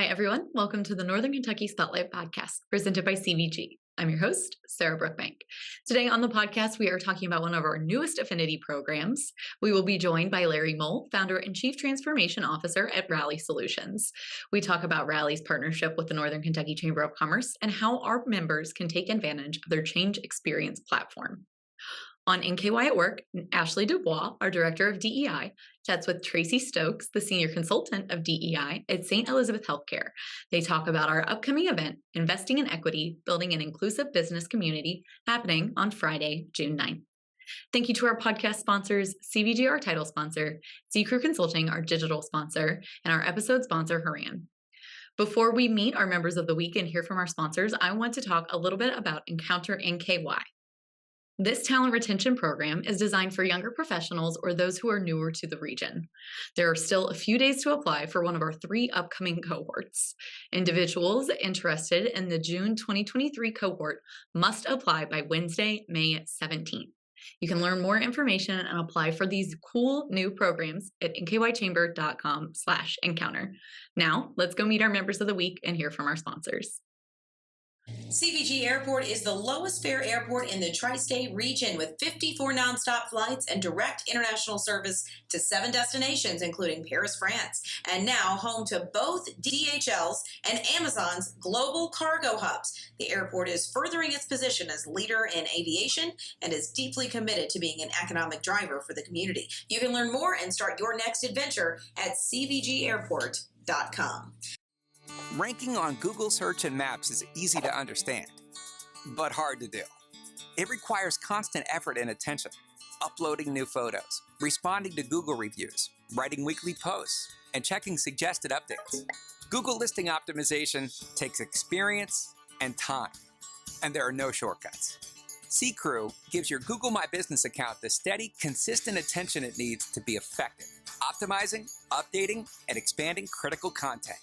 Hi, everyone. Welcome to the Northern Kentucky Spotlight Podcast, presented by CVG. I'm your host, Sarah Brookbank. Today on the podcast, we are talking about one of our newest affinity programs. We will be joined by Larry Mohl, founder and chief transformation officer at Rali Solutions. We talk about Rali's partnership with the Northern Kentucky Chamber of Commerce and how our members can take advantage of their Change Experience platform. On NKY at Work, Ashleigh DuBois, our director of DEI, chats with Tracy Stokes, the senior consultant of DEI at St. Elizabeth Healthcare. They talk about our upcoming event, Investing in Equity, Building an Inclusive Business Community, happening on Friday, June 9th. Thank you to our podcast sponsors, CVG, our title sponsor, C-Crew Consulting, our digital sponsor, and our episode sponsor, Haran. Before we meet our members of the week and hear from our sponsors, I want to talk a little bit about Encounter NKY. This talent retention program is designed for younger professionals or those who are newer to the region. There are still a few days to apply for one of our 3 upcoming cohorts. Individuals interested in the June 2023 cohort must apply by Wednesday, May 17th. You can learn more information and apply for these cool new programs at nkychamber.com/encounter. Now, let's go meet our members of the week and hear from our sponsors. CVG Airport is the lowest fare airport in the tri-state region with 54 nonstop flights and direct international service to 7 destinations, including Paris, France, and now home to both DHL's and Amazon's global cargo hubs. The airport is furthering its position as leader in aviation and is deeply committed to being an economic driver for the community. You can learn more and start your next adventure at cvgairport.com. Ranking on Google Search and Maps is easy to understand, but hard to do. It requires constant effort and attention, uploading new photos, responding to Google reviews, writing weekly posts, and checking suggested updates. Google listing optimization takes experience and time, and there are no shortcuts. C-Crew gives your Google My Business account the steady, consistent attention it needs to be effective, optimizing, updating, and expanding critical content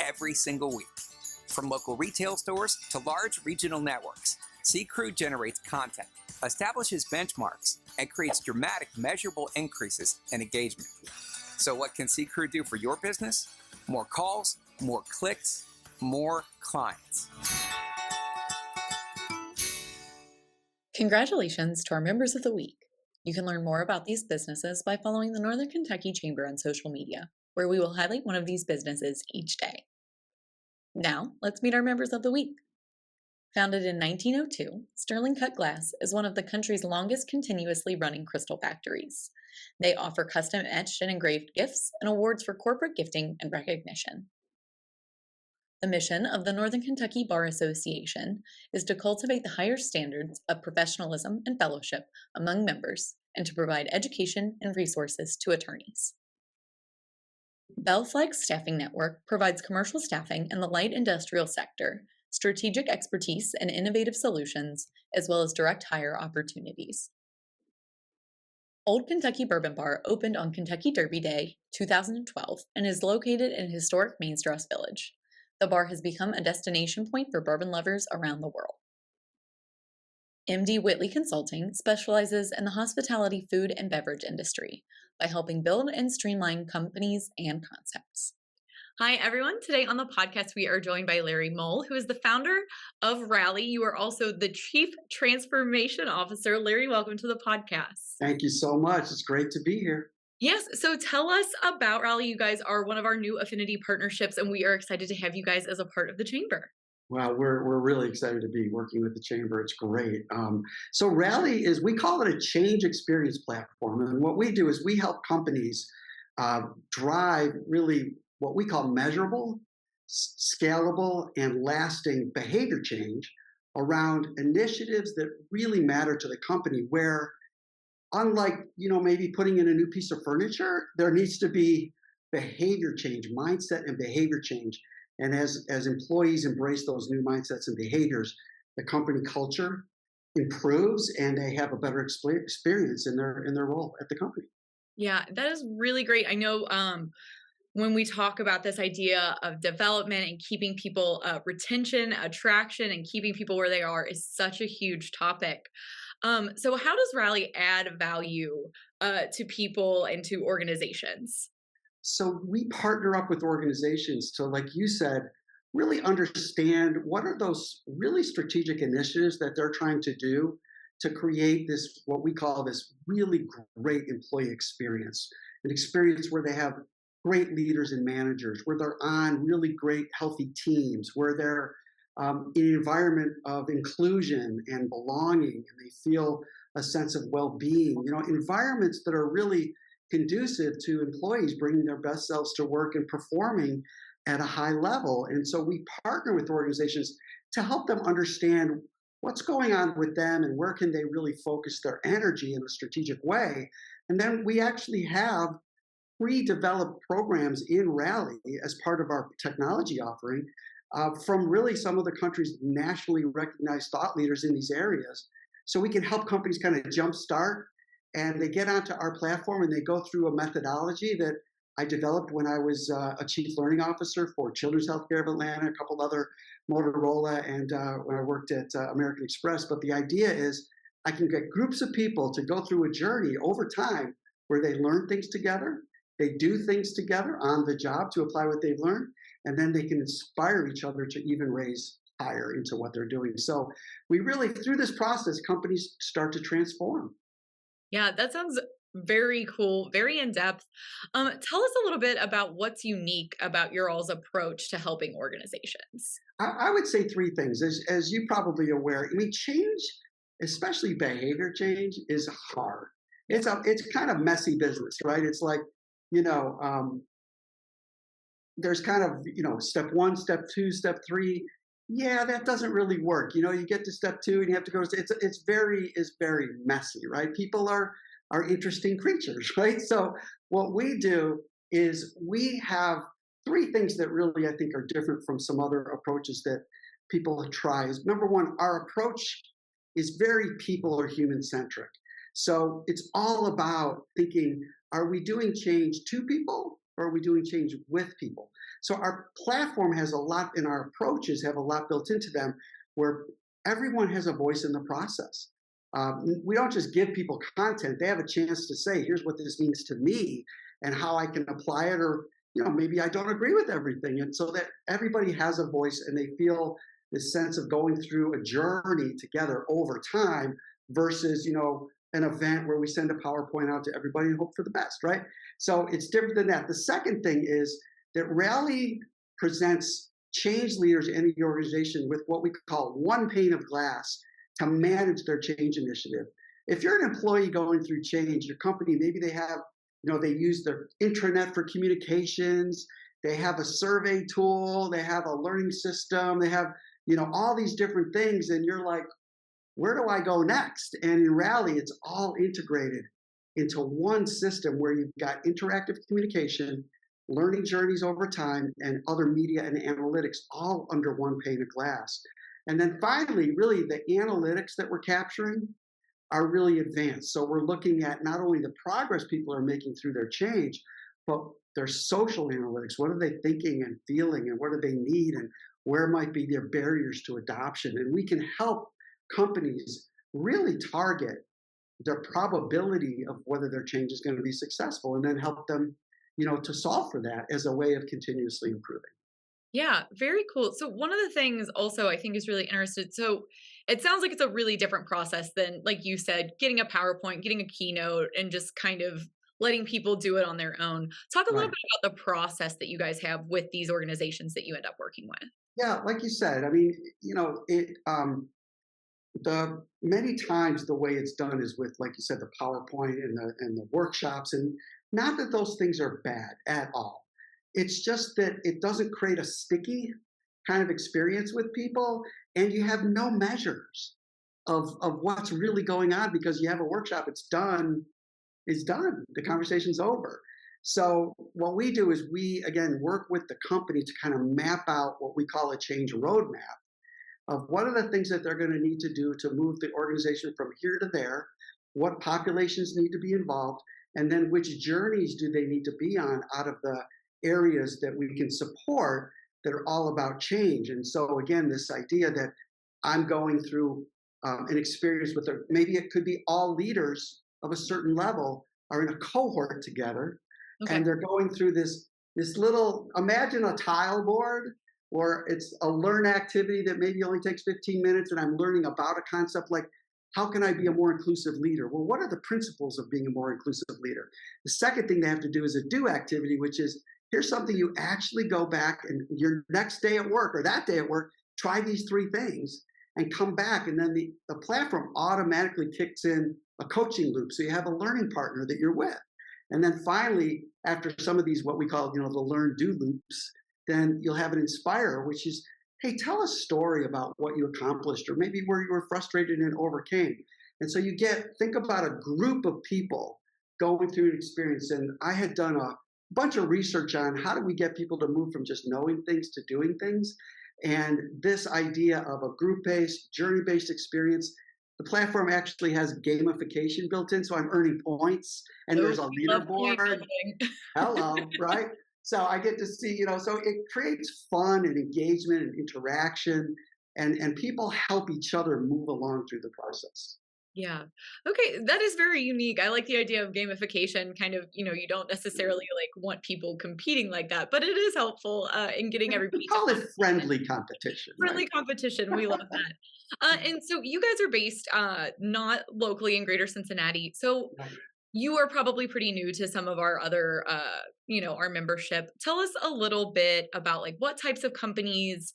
every single week. From local retail stores to large regional networks, C-Crew generates content, establishes benchmarks, and creates dramatic, measurable increases in engagement. So what can C-Crew do for your business? More calls, more clicks, more clients. Congratulations to our members of the week. You can learn more about these businesses by following the Northern Kentucky Chamber on social media, where we will highlight one of these businesses each day. Now, let's meet our members of the week. Founded in 1902, Sterling Cut Glass is one of the country's longest continuously running crystal factories. They offer custom etched and engraved gifts and awards for corporate gifting and recognition. The mission of the Northern Kentucky Bar Association is to cultivate the higher standards of professionalism and fellowship among members and to provide education and resources to attorneys. Bell Flag Staffing Network provides commercial staffing in the light industrial sector, strategic expertise and innovative solutions, as well as direct hire opportunities. Old Kentucky Bourbon Bar opened on Kentucky Derby Day 2012 and is located in historic Main Strauss Village. The bar has become a destination point for bourbon lovers around the world. MD Whitley Consulting specializes in the hospitality, food, and beverage industry by helping build and streamline companies and concepts. Hi, everyone. Today on the podcast, we are joined by Larry Mohl, who is the founder of Rali. You are also the Chief Transformation Officer. Larry, welcome to the podcast. Thank you so much. It's great to be here. Yes. So tell us about Rali. You guys are one of our new affinity partnerships, and we are excited to have you guys as a part of the Chamber. Well, we're really excited to be working with the Chamber. It's great. So Rali we call it a change experience platform. And what we do is we help companies drive really what we call measurable, scalable, and lasting behavior change around initiatives that really matter to the company where, unlike, maybe putting in a new piece of furniture, there needs to be behavior change, mindset and behavior change. And as employees embrace those new mindsets and behaviors, the company culture improves and they have a better experience in their role at the company. Yeah, that is really great. I know when we talk about this idea of development and keeping people, retention, attraction, and keeping people where they are is such a huge topic. So how does Rali add value to people and to organizations? So we partner up with organizations to, like you said, really understand what are those really strategic initiatives that they're trying to do to create this, what we call this really great employee experience, an experience where they have great leaders and managers, where they're on really great, healthy teams, where they're in an environment of inclusion and belonging, and they feel a sense of well-being. Environments that are really conducive to employees bringing their best selves to work and performing at a high level. And so we partner with organizations to help them understand what's going on with them and where can they really focus their energy in a strategic way. And then we actually have pre-developed programs in Rali as part of our technology offering from really some of the country's nationally recognized thought leaders in these areas. So we can help companies kind of jumpstart, and they get onto our platform and they go through a methodology that I developed when I was a chief learning officer for Children's Healthcare of Atlanta, a couple other Motorola, and when I worked at American Express. But the idea is I can get groups of people to go through a journey over time where they learn things together, they do things together on the job to apply what they've learned, and then they can inspire each other to even raise higher into what they're doing. So we really, through this process, companies start to transform. Yeah, that sounds very cool, very in depth. Tell us a little bit about what's unique about your all's approach to helping organizations. I would say three things. As you're probably aware, change, especially behavior change, is hard. It's kind of messy business, right? It's like, there's kind of, step one, step two, step three. Yeah, that doesn't really work. You get to step two and you have to go. It's very messy, right? People are interesting creatures, right? So what we do is we have three things that really I think are different from some other approaches that people try. Is number one, our approach is very people or human centric. So it's all about thinking, are we doing change to people or are we doing change with people? So our platform has a lot, and our approaches have a lot built into them where everyone has a voice in the process. We don't just give people content. They have a chance to say, here's what this means to me and how I can apply it, or maybe I don't agree with everything. And so that everybody has a voice and they feel this sense of going through a journey together over time versus, an event where we send a PowerPoint out to everybody and hope for the best, right? So it's different than that. The second thing is that Rali presents change leaders in the organization with what we call one pane of glass to manage their change initiative. If you're an employee going through change, your company, maybe they have, they use their intranet for communications, they have a survey tool, they have a learning system, they have, all these different things, and you're like, where do I go next? And in Rali, it's all integrated into one system where you've got interactive communication, learning journeys over time, and other media and analytics all under one pane of glass. And then finally, really the analytics that we're capturing are really advanced. So we're looking at not only the progress people are making through their change, but their social analytics. What are they thinking and feeling, and what do they need, and where might be their barriers to adoption? And we can help companies really target their probability of whether their change is going to be successful, and then help them, to solve for that as a way of continuously improving. Yeah, very cool. So one of the things also I think is really interesting. So it sounds like it's a really different process than, like you said, getting a PowerPoint, getting a keynote, and just kind of letting people do it on their own. Talk a little bit about the process that you guys have with these organizations that you end up working with. Yeah, like you said, the many times the way it's done is with, like you said, the PowerPoint and the workshops, and not that those things are bad at all. It's just that it doesn't create a sticky kind of experience with people, and you have no measures of what's really going on because you have a workshop. It's done. The conversation's over. So what we do is we, again, work with the company to kind of map out what we call a change roadmap of what are the things that they're going to need to do to move the organization from here to there, what populations need to be involved, and then which journeys do they need to be on out of the areas that we can support that are all about change. And so again, this idea that I'm going through an experience with maybe it could be all leaders of a certain level are in a cohort together, Okay. And they're going through this little, imagine a tile board where it's a learn activity that maybe only takes 15 minutes, and I'm learning about a concept like, how can I be a more inclusive leader? Well, what are the principles of being a more inclusive leader? The second thing they have to do is a do activity, which is, here's something you actually go back and your next day at work or that day at work, try these 3 things and come back. And then the platform automatically kicks in a coaching loop. So you have a learning partner that you're with. And then finally, after some of these, what we call, the learn do loops, then you'll have an inspire, which is, hey, tell a story about what you accomplished or maybe where you were frustrated and overcame. And so think about a group of people going through an experience. And I had done a bunch of research on how do we get people to move from just knowing things to doing things. And this idea of a group-based, journey-based experience, the platform actually has gamification built in. So I'm earning points and there's a leaderboard. Hello, right? So I get to see, so it creates fun and engagement and interaction, and people help each other move along through the process. Yeah. Okay. That is very unique. I like the idea of gamification. Kind of, you don't necessarily want people competing like that, but it is helpful in getting everybody. We call it friendly competition. Friendly competition. We love that. And so you guys are based not locally in Greater Cincinnati. So you are probably pretty new to some of our other, our membership. Tell us a little bit about what types of companies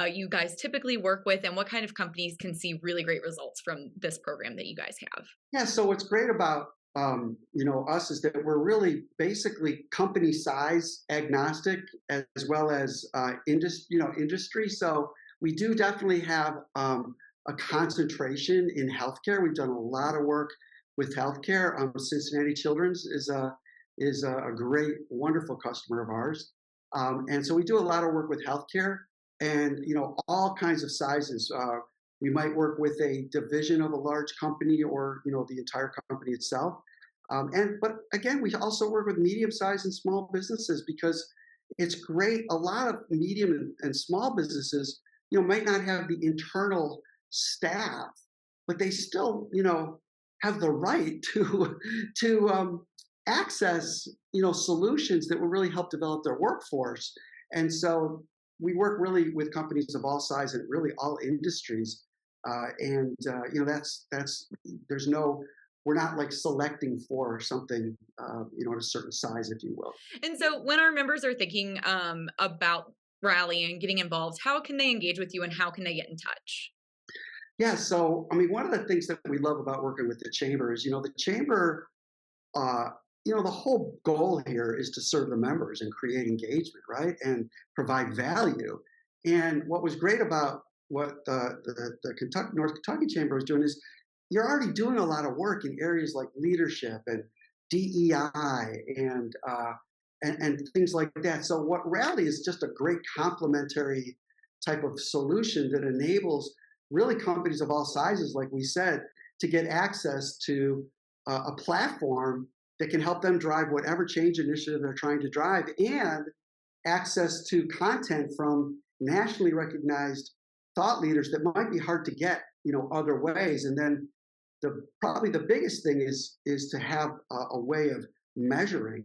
you guys typically work with and what kind of companies can see really great results from this program that you guys have. Yeah. So what's great about, us is that we're really basically company size agnostic as well as industry. So we do definitely have a concentration in healthcare. We've done a lot of work with healthcare. Cincinnati Children's is a great, wonderful customer of ours. And so we do a lot of work with healthcare and, all kinds of sizes. We might work with a division of a large company or, the entire company itself. But again, we also work with medium-sized and small businesses because it's great. A lot of medium and small businesses, might not have the internal staff, but they still, have the right to access, solutions that will really help develop their workforce. And so we work really with companies of all size and really all industries. We're not selecting for something, at a certain size, if you will. And so when our members are thinking about Rali and getting involved, how can they engage with you and how can they get in touch? Yeah, so one of the things that we love about working with the Chamber is, the Chamber, the whole goal here is to serve the members and create engagement, right, and provide value. And what was great about what the North Kentucky Chamber is doing is you're already doing a lot of work in areas like leadership and DEI and things like that. So what Rali is just a great complementary type of solution that enables really companies of all sizes, like we said, to get access to a platform that can help them drive whatever change initiative they're trying to drive, and access to content from nationally recognized thought leaders that might be hard to get, other ways. And then probably the biggest thing is to have a way of measuring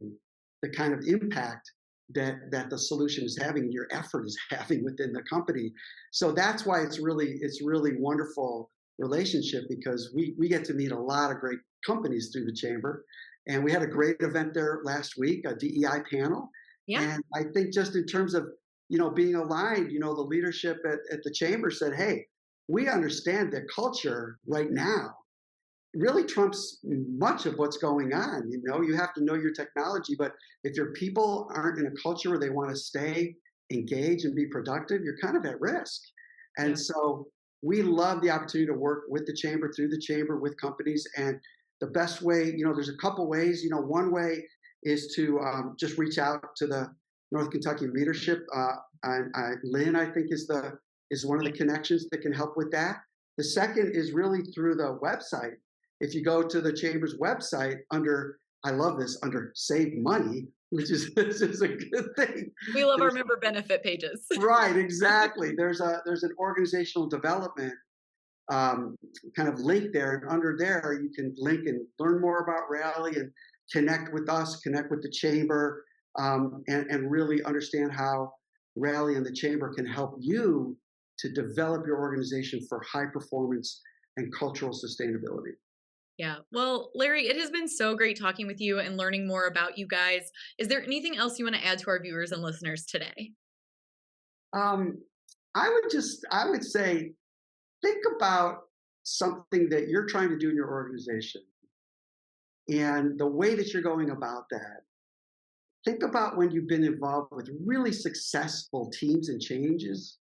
the kind of impact that the solution is having and your effort is having within the company. So that's why it's really wonderful relationship, because we get to meet a lot of great companies through the Chamber. And we had a great event there last week, a DEI panel. Yeah. And I think just in terms of, being aligned, the leadership at the Chamber said, hey, we understand that culture right now really trumps much of what's going on. You have to know your technology, but if your people aren't in a culture where they want to stay engaged and be productive, you're kind of at risk. And so we love the opportunity to work with the Chamber, through the Chamber, with companies. And the best way, there's a couple ways. One way is to just reach out to the North Kentucky leadership. Lynn, I think, is one of the connections that can help with that. The second is really through the website. If you go to the Chamber's website under Save Money, which is a good thing. We love our member benefit pages. Right, exactly. There's an organizational development kind of link there, and under there you can link and learn more about Rali and connect with us, connect with the Chamber, and really understand how Rali and the Chamber can help you to develop your organization for high performance and cultural sustainability. Yeah. Well, Larry, it has been so great talking with you and learning more about you guys. Is there anything else you want to add to our viewers and listeners today? I would say, think about something that you're trying to do in your organization and the way that you're going about that. Think about when you've been involved with really successful teams and changes,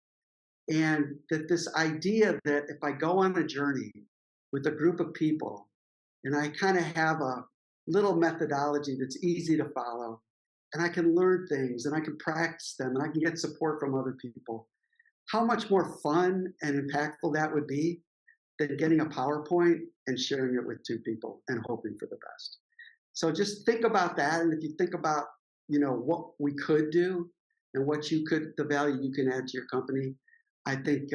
and that this idea that if I go on a journey with a group of people and I kind of have a little methodology that's easy to follow, and I can learn things and I can practice them and I can get support from other people, how much more fun and impactful that would be than getting a PowerPoint and sharing it with two people and hoping for the best. So just think about that. And if you think about, what we could do and the value you can add to your company, I think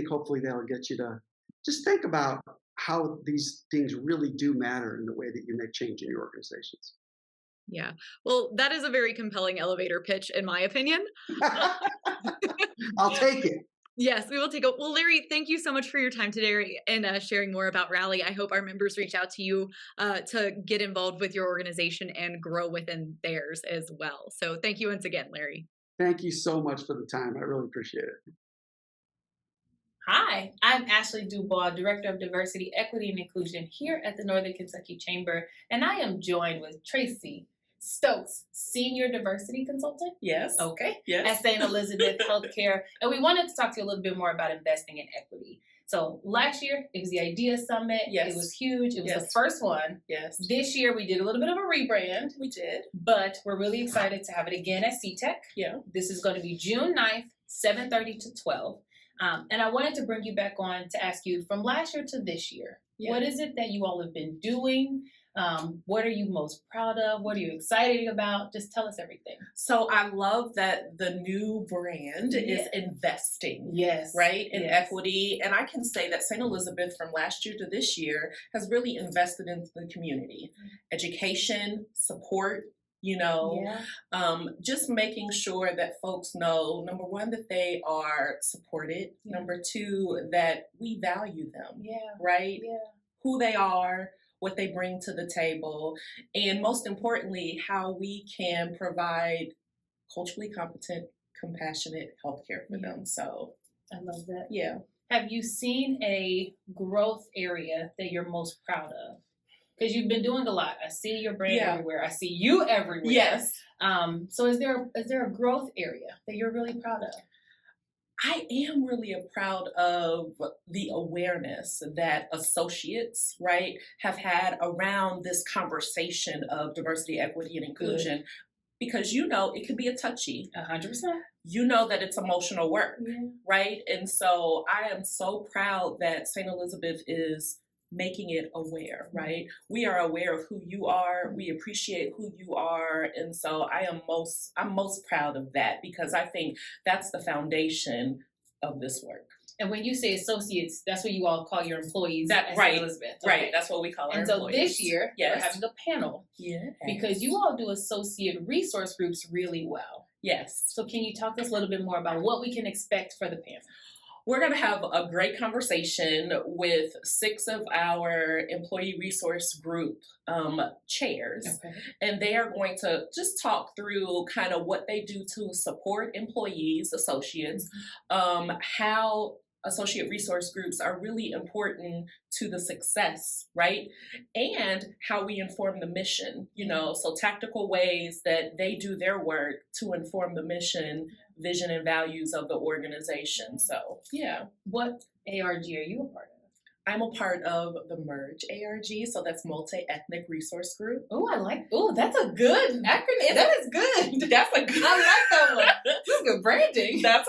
hopefully that'll get you to just think about how these things really do matter in the way that you make change in your organizations. Yeah. Well, that is a very compelling elevator pitch, in my opinion. I'll take it. Yes, we will take it. Well, Larry, thank you so much for your time today and sharing more about Rali. I hope our members reach out to you to get involved with your organization and grow within theirs as well. So thank you once again, Larry. Thank you so much for the time. I really appreciate it. Hi, I'm Ashleigh DuBois, Director of Diversity, Equity, and Inclusion here at the Northern Kentucky Chamber, and I am joined with Tracy, Stokes, Senior Diversity Consultant. Yes. Okay. Yes. At St. Elizabeth Healthcare. And we wanted to talk to you a little bit more about investing in equity. So last year, it was the DEI Summit. Yes. It was huge. It was Yes. the first one. Yes. This year, we did a little bit of a rebrand. We did. But we're really excited to have it again at CTEC. Yeah. This is going to be June 9th, 7:30 to 12. And I wanted to bring you back on to ask you, from last year to this year, what is it that you all have been doing? What are you most proud of? What are you excited about? Just tell us everything. So I love that the new brand is investing. Yes. Right? In equity. And I can say that St. Elizabeth from last year to this year has really invested into the community. Education, support, just making sure that folks know, number one, that they are supported. Number two, that we value them. Right? Who they are, what they bring to the table, and most importantly, how we can provide culturally competent, compassionate healthcare for them. So I love that. Yeah. Have you seen a growth area that you're most proud of? Because you've been doing a lot. I see your brand everywhere. I see you everywhere. Yes. So is there a growth area that you're really proud of? I am really proud of the awareness that associates, right, have had around this conversation of diversity, equity, and inclusion. Good. Because it could be a touchy. 100%. That it's emotional work, right? And so I am so proud that St. Elizabeth is making it aware, right? We are aware of who you are. We appreciate who you are. And so I'm most proud of that, because I think that's the foundation of this work. And when you say associates, that's what you all call your employees at right, Elizabeth. Okay. Right, that's what we call our employees. And so this year, we're having a panel. Because you all do associate resource groups really well. Yes. So can you talk to us a little bit more about what we can expect for the panel? We're going to have a great conversation with 6 of our employee resource group chairs. Okay. And they are going to just talk through kind of what they do to support employees, associates, how associate resource groups are really important to the success, right? And how we inform the mission, so tactical ways that they do their work to inform the mission, vision, and values of the organization. So, What ARG are you a part of? I'm a part of the MERGE ARG, so that's Multi-Ethnic Resource Group. That's a good acronym. That is good. That's a good. I like that one. That's good branding. That's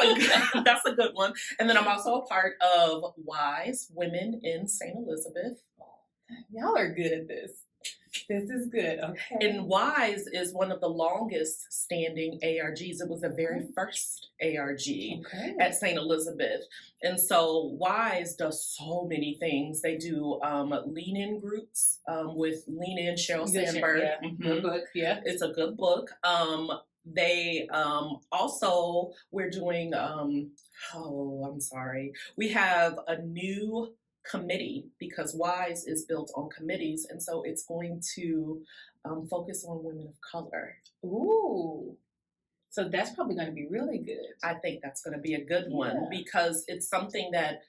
a good one. And then I'm also a part of WISE, Women in St. Elizabeth. Y'all are good at this. This is good. Okay. And WISE is one of the longest standing ARGs. It was the very first ARG at St. Elizabeth. And so WISE does so many things. They do lean-in groups with Lean-In Sheryl Sandberg. Yeah. Good book. Yeah. It's a good book. They also, we're doing, we have a new committee because WISE is built on committees, and so it's going to focus on women of color. Ooh. So that's probably going to be really good. I think that's going to be a good one because it's something that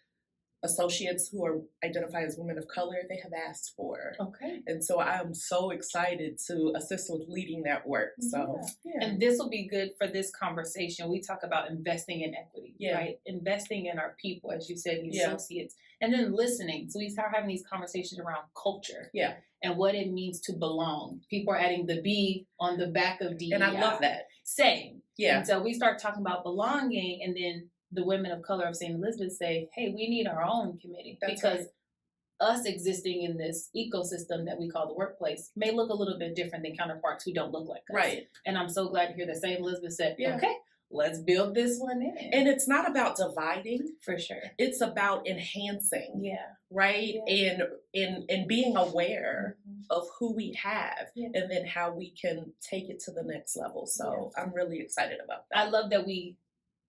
associates who are identified as women of color, they have asked for. Okay. And so I am so excited to assist with leading that work. So And this will be good for this conversation. We talk about investing in equity, right? Investing in our people, as you said, the associates, and then listening. So we start having these conversations around culture. Yeah. And what it means to belong. People are adding the B on the back of DEI. And I love that. Same. Yeah. And so we start talking about belonging, and then the women of color of St. Elizabeth say, hey, we need our own committee. That's because us existing in this ecosystem that we call the workplace may look a little bit different than counterparts who don't look like us. Right. And I'm so glad to hear that St. Elizabeth said, okay, let's build this one in. And it's not about dividing. For sure. It's about enhancing. Yeah. Right? Yeah. And being aware of who we have and then how we can take it to the next level. So I'm really excited about that. I love that we,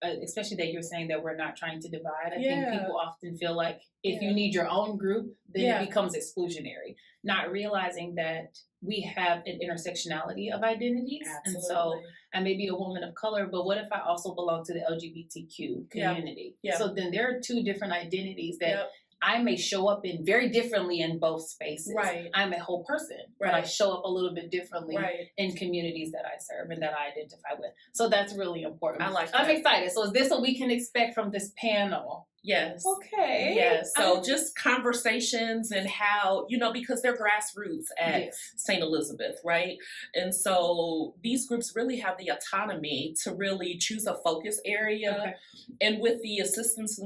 especially that you're saying that we're not trying to divide. I think people often feel like if you need your own group, then it becomes exclusionary, not realizing that we have an intersectionality of identities. Absolutely. And so I may be a woman of color, but what if I also belong to the LGBTQ community? So then there are two different identities that I may show up in very differently in both spaces. Right. I'm a whole person, but I show up a little bit differently in communities that I serve and that I identify with. So that's really important. I like that. I'm excited. So is this what we can expect from this panel? Yes. Okay. Yes. So just conversations and how, because they're grassroots at St. Elizabeth, right? And so these groups really have the autonomy to really choose a focus area. Okay. And with the assistance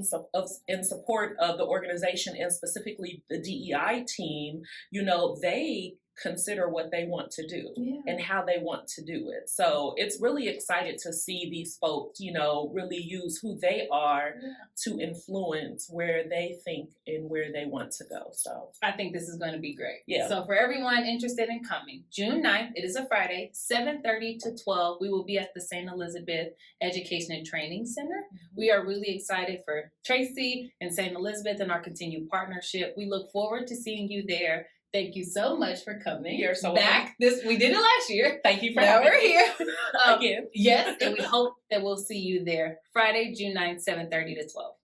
and support of the organization and specifically the DEI team, they consider what they want to do and how they want to do it. So it's really excited to see these folks, really use who they are to influence where they think and where they want to go. So I think this is going to be great. Yeah. So for everyone interested in coming, June 9th, it is a Friday, 7:30 to 12, we will be at the St. Elizabeth Education and Training Center. We are really excited for Tracy and St. Elizabeth and our continued partnership. We look forward to seeing you there. Thank you so much for coming. You're so back. We did it last year. Thank you for having me. Now we're here again. Yes, and we hope that we'll see you there Friday, June 9th, 7:30 to 12.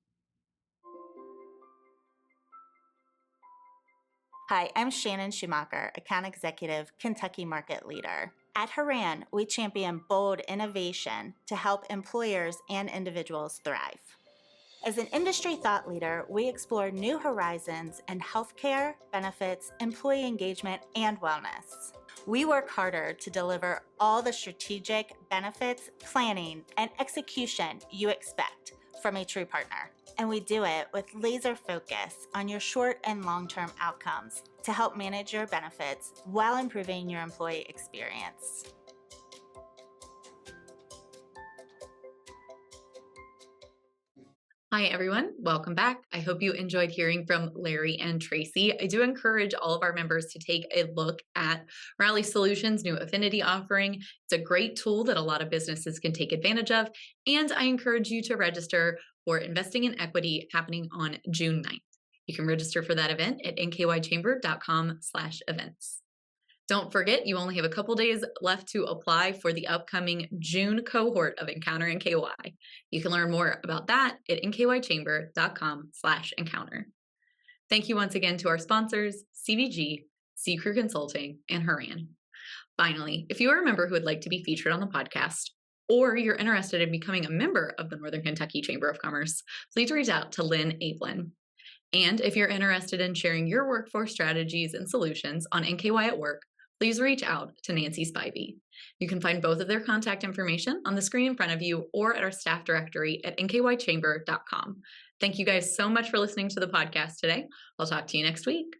Hi, I'm Shannon Schumacher, Account Executive, Kentucky Market Leader. At Haran, we champion bold innovation to help employers and individuals thrive. As an industry thought leader, we explore new horizons in healthcare, benefits, employee engagement, and wellness. We work harder to deliver all the strategic benefits, planning, and execution you expect from a true partner. And we do it with laser focus on your short and long-term outcomes to help manage your benefits while improving your employee experience. Hi, everyone. Welcome back. I hope you enjoyed hearing from Larry and Tracy. I do encourage all of our members to take a look at Rali Solutions' new affinity offering. It's a great tool that a lot of businesses can take advantage of. And I encourage you to register for Investing in Equity happening on June 9th. You can register for that event at nkychamber.com/events. Don't forget, you only have a couple days left to apply for the upcoming June cohort of Encounter NKY. You can learn more about that at nkychamber.com/encounter. Thank you once again to our sponsors, CVG, C Crew Consulting, and Haran. Finally, if you are a member who would like to be featured on the podcast, or you're interested in becoming a member of the Northern Kentucky Chamber of Commerce, please reach out to Lynn Ablin. And if you're interested in sharing your workforce strategies and solutions on NKY at Work, please reach out to Nancy Spivey. You can find both of their contact information on the screen in front of you or at our staff directory at nkychamber.com. Thank you guys so much for listening to the podcast today. I'll talk to you next week.